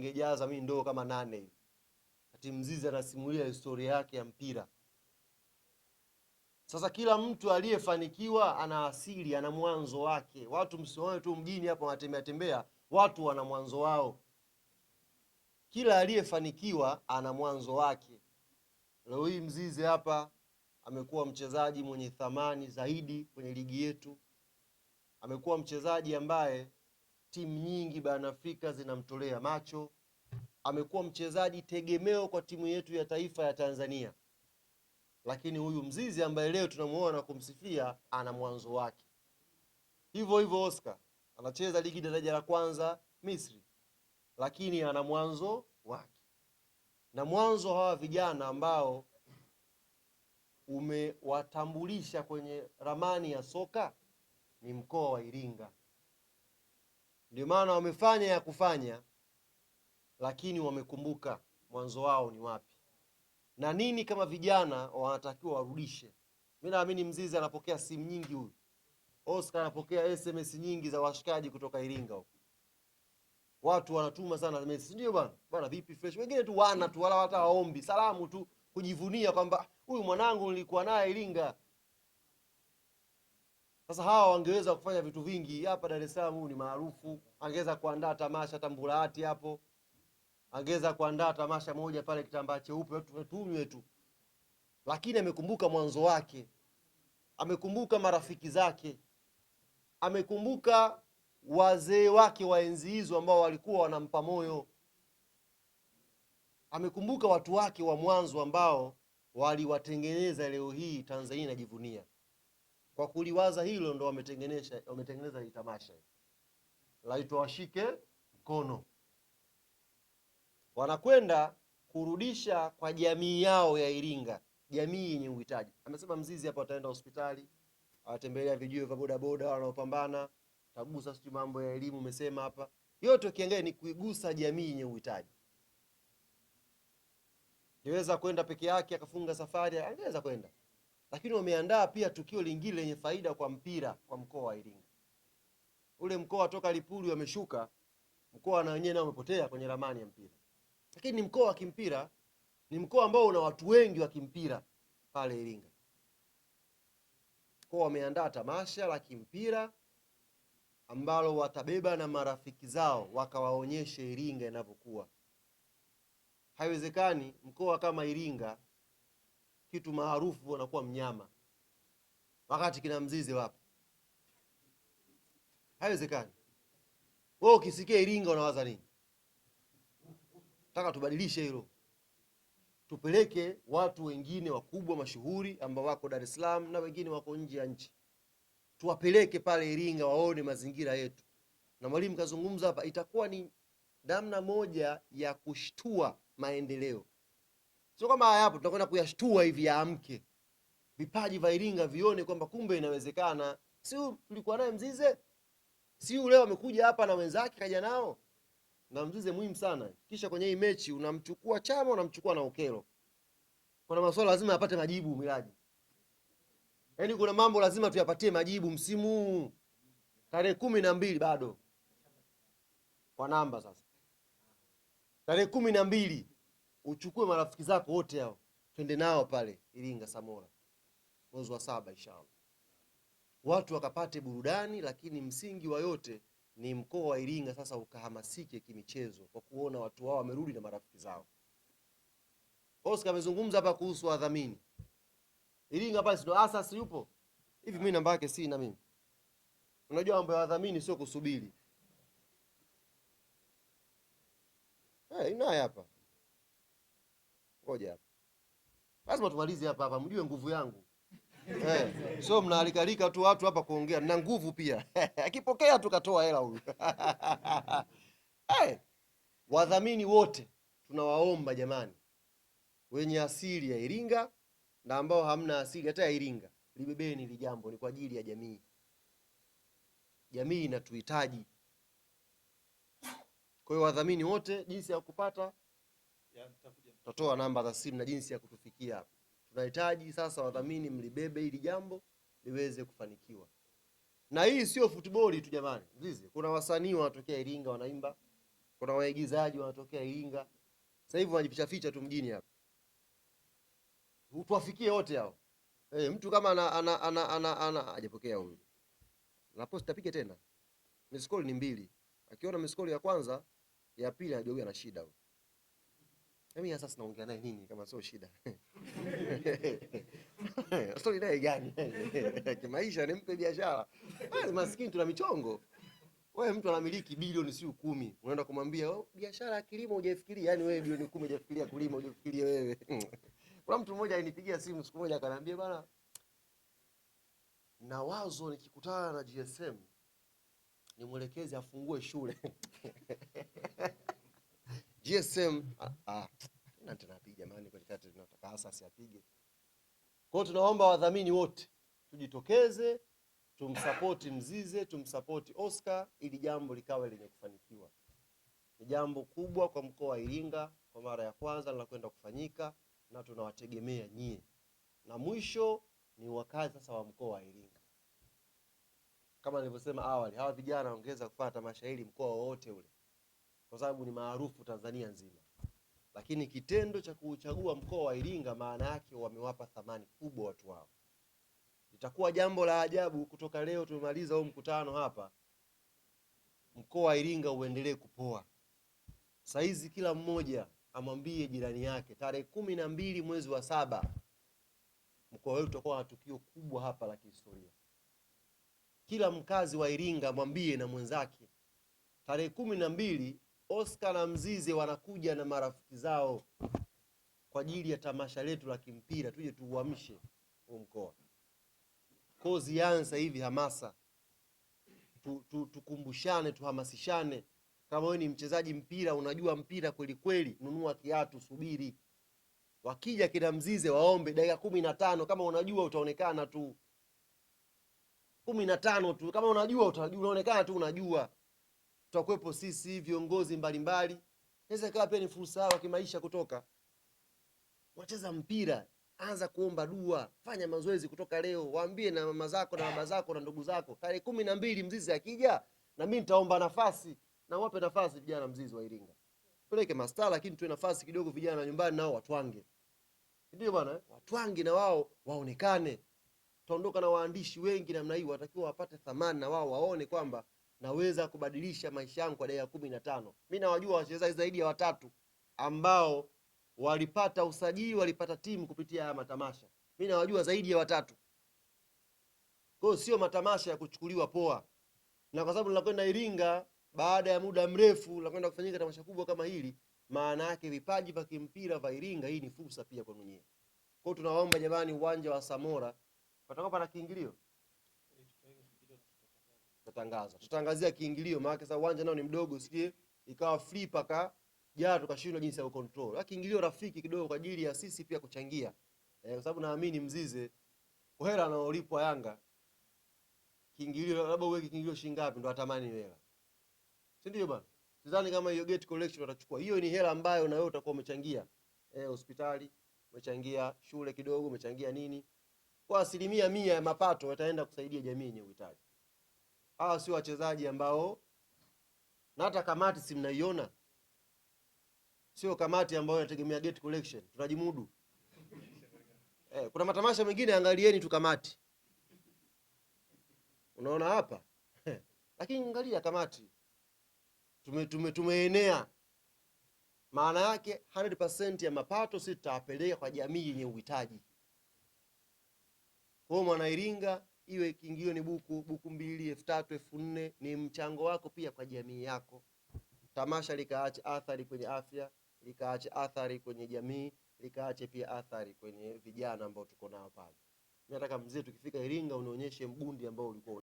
ningejaza mimi ndoo kama 8 hivi. Ati Mzize anasimulia historia yake ya mpira. Sasa kila mtu aliyefanikiwa ana asili, ana mwanzo wake. Watu msione tu mjini hapa wanatembea tembea, watu wana mwanzo wao. Kila aliyefanikiwa ana mwanzo wake. Leo hii Mzize hapa amekuwa mchezaji mwenye thamani zaidi kwenye ligi yetu. Amekuwa mchezaji ambaye timu nyingi barani Afrika zinamtolea macho. Amekuwa mchezaji tegemeo kwa timu yetu ya taifa ya Tanzania. Lakini huyu Mzize ambaye leo tunamuona na kumsifia ana mwanzo wake. Hivyo hivyo Oscar anacheza ligi daraja la kwanza Misri, lakini ana mwanzo wake. Na mwanzo hawa vijana ambao umewatambulisha kwenye ramani ya soka ni mkoa wa Iringa. Ndio maana wamefanya ya kufanya, lakini wamekumbuka mwanzo wao ni wapi na nini. Kama vijana wanatakiwa warudishe. Mimi naamini Mzize anapokea simu nyingi, huyu Oscar anapokea SMS nyingi za washikaji kutoka Iringa huko. Watu wanatuma sana message, ndio bwana, bwana vipi fresh. Wengine tu wana tu, wala hata waombi salamu tu, kujivunia kwamba huyu mwanangu nilikuwa naye Iringa. Sasa hawa wangeweza kufanya vitu vingi hapa Dar es Salaam. Huyu ni maarufu, angeweza kuandaa tamasha Tambulati hapo, angeweza kuandaa tamasha moja pale Kitambaa Cheupe tunywe tu. Lakini amekumbuka mwanzo wake, amekumbuka marafiki zake, amekumbuka wazee wake wa enzi hizo ambao walikuwa wanampa moyo, amekumbuka watu wake wa mwanzo ambao waliwatengeneza leo hii Tanzania inajivunia. Kwa kuliwaza hilo ndo wametengeneza hii tamasha laitwa Washike Mkono. Wanakwenda kurudisha kwa jamii yao ya Iringa, jamii yenye uhitaji. Amesema Mzize hapa wataenda hospitali, awatembelea vijiwe vya bodaboda wanaopambana, tagusa sisi mambo ya elimu. Umesema hapa yote ukiangalia ni kuigusa jamii yenye uhitaji. Niweza kwenda peke yake akafunga safari, angeweza kwenda, lakini wameandaa pia tukio lingine lenye faida kwa mpira kwa mkoa wa Iringa. Ule mkoa toka Lipuli wameshuka, mkoa na wenyewe nao umepotea kwenye ramani ya mpira. Lakini ni mkoa wa kimpira, ni mkoa ambao una watu wengi wa kimpira pale Iringa. Mkoa wameandaa tamasha la kimpira ambalo watabeba na marafiki zao wakawaonyeshe Iringa inavyokuwa. Haiwezekani mkoa kama Iringa kitu maarufu wanakuwa mnyama wakati kina Mzize wapo. Haiwezekani. Wewe ukisikia Iringa unawaza nini? Nataka tubadilishe hilo, tupeleke watu wengine wakubwa mashuhuri ambao wako Dar es Salaam na wengine wako nje ya nchi, tuwapeleke pale Iringa waone mazingira yetu. Na mwalimu kazungumza hapa, itakuwa ni namna moja ya kushtua maendeleo. Sio kama haya hapo tutakwenda kuyashtua hivi yaamke, vipaji vya Iringa vione kwamba kumbe inawezekana. Si tulikuwa naye Mzize, si leo amekuja hapa na wenzake kaja nao. Na Mzize muhimu sana. Kisha kwenye hii mechi unamchukua Chama, unamchukua na Okelo. Kuna maswali lazima yapate majibu Miraji. Yaani kuna mambo lazima tuyapatie majibu msimu tarehe 12 bado. Kwa namba sasa. Tarehe 12 uchukue marafiki zako wote hao, twende nao pale Iringa Samora. Mwezi wa 7 inshallah. Watu wakapate burudani, lakini msingi wa yote ni mkoa wa Iringa sasa ukahamasike kimichezo kwa kuona watu wao wamerudi na marafiki zao. Oscar amezungumza hapa kuhusu wadhamini. Iringa pale sio Asas yupo. Hivi mimi namba yake si na mimi. Unajua mambo ya wadhamini sio kusubiri. Ina hapa. Ngoja hapa. Lazima tumalize hapa mjue nguvu yangu. So mnaalikaalika tu watu hapa kuongea na nguvu pia. Akipokea tukatoa hela huyu. Wadhamini wote tunawaomba jamani, wenye asili ya Iringa na ambao hamna asili hata ya Iringa, libebeni hili jambo, ni kwa ajili ya jamii. Jamii inatuhitaji. Kwa hiyo wadhamini wote, jinsi ya kupata tutatoa namba za simu na jinsi ya kutufikia hapa. Tunahitaji sasa wadhamini mlibebe hili jambo liweze kufanikiwa. Na hii sio football tu jamani. Mzize, kuna wasanii wanatokea Iringa wanaimba. Kuna waigizaji wanatokea Iringa sasa hivi wanajificha ficha tu mjini hapa, tuwafikie wote hao. Mtu kama ana hajapokea huyu na post apige tena, miss call ni 2, akiona miss call ya kwanza ya pili anajua huyu ana shida huyu. Mimi sasa sinaongea naye nini kama sio shida? Story naye gani? Kimaisha nimpe biashara. Maskini tuna michongo. Wewe mtu anamiliki bilioni siyo 10, unaenda kumwambia oh, biashara ya kilimo hujafikiria. Yaani wewe bilioni 10 hujafikiria kulima, hujafikiria wewe. Kuna mtu mmoja alinipigia simu siku moja akaniambia bana, na wazo nikikutana na GSM nimwelekeze afungue shule. GSM na tunapiga jamani, kwa kati tunataka asasi apige. Kwa hiyo tunaomba wadhamini wote tujitokeze, tumsapoti Mzize, tumsapoti Oscar ili jambo likawe lenye kufanikiwa. Ni jambo kubwa kwa mkoa wa Iringa, kwa mara ya kwanza linakwenda kufanyika na tunawategemea nyie. Na mwisho ni wakazi sasa wa mkoa wa Iringa. Kama nilivyosema awali, hawa vijana waongeza kufanya tamasha hili mkoa wote ule, kwa sababu ni maarufu Tanzania nzima. Lakini kitendo cha kuchagua mkoa wa Iringa, maana yake wamewapa thamani kubwa watu wao. Itakuwa jambo la ajabu kutoka leo tumemaliza huu mkutano hapa, mkoa wa Iringa uendelee kupoa. Saizi kila mmoja amwambie jirani yake, tarehe 12 mwezi wa 7 mkoa wetu utakuwa na tukio kubwa hapa la kihistoria. Kila mkazi wa Iringa mwambie na mwenzake, tarehe 12 Oscar na Mzize wanakuja na marafiki zao kwa ajili ya tamasha letu la kimpira, tuje tuuamshe huo mkoa. Kozi yanza hivi hamasa, tukumbushane, tuhamasishane. Kama wewe ni mchezaji mpira, unajua mpira kweli kweli, nunua kiatu, subiri. Wakija kina Mzize waombe dakika 15, kama unajua utaonekana tu 15 tu, kama unajua unaonekana tu unajua. Tutakuwepo sisi viongozi mbalimbali. Inaweza ikawa pia ni fursa yao kimaisha kutoka. Wacheza mpira, anza kuomba dua, fanya mazoezi kutoka leo, waambie na mama zako na baba zako na ndugu zako, tarehe 12 Mzize akija na mimi nitaomba nafasi, na wape nafasi vijana Mzize wa Iringa. Peleke mastaa, lakini tuwe nafasi kidogo vijana nyumbani nao watwange. Ndio bwana, watwange na wao waonekane. Tutaondoka na waandishi wengi namna hii, watakiwa wapate thamani na wao waone kwamba naweza kubadilisha maisha yangu kwa dakika 15. Mimi nawajua wachezaji zaidi ya 3 ambao walipata usajili, walipata timu kupitia haya matamasha. Mimi nawajua zaidi ya 3. Kwa hiyo sio matamasha ya kuchukuliwa poa. Na kwa sababu ninakwenda Iringa baada ya muda mrefu, nakwenda kufanyika tamasha kubwa kama hili, maana yake vipaji vya kimpira vya Iringa, hii ni fursa pia kwa mwenyewe. Kwa hiyo tunawaomba jamani, uwanja wa Samora patakuwa pana kiingilio. Tutangazia kiingilio, maana sasa uwanja nao ni mdogo, usikie ikawa free paka jana tukashindwa jinsi ya control. Lakini kiingilio rafiki kidogo kwa ajili ya sisi pia kuchangia. Kwa sababu naamini Mzize hela anaolipwa Yanga, kiingilio labda uweke kiingilio shilingi ngapi ndo atamani hela. Si ndio bwana? Sidhani kama hiyo gate collection watachukua. Hiyo ni hela ambayo na wewe utakuwa umechangia. Hospitali, umechangia shule kidogo, umechangia nini? Kwa 100% ya mapato yataenda kusaidia jamii yenye uhitaji. Hawa sio wachezaji ambao, na hata kamati si mnaiona, sio kamati ambayo inategemea gate collection, tunajimudu. Kuna matamasha mengine angalieni tu kamati, unaona hapa lakini angalia kamati, tumeenea. Maana yake 100% ya mapato sisi tutapeleka kwa jamii yenye uhitaji. Kwa mwana Iringa, iwe kiingilio ni buku 2, 3000, 4000, ni mchango wako pia kwa jamii yako. Tamasha likaache athari kwenye afya, likaache athari kwenye jamii, likaache pia athari kwenye vijana ambao tuko nao pale. Mimi nataka Mzize tukifika Iringa unionyeshe mgundi ambao ulikuwa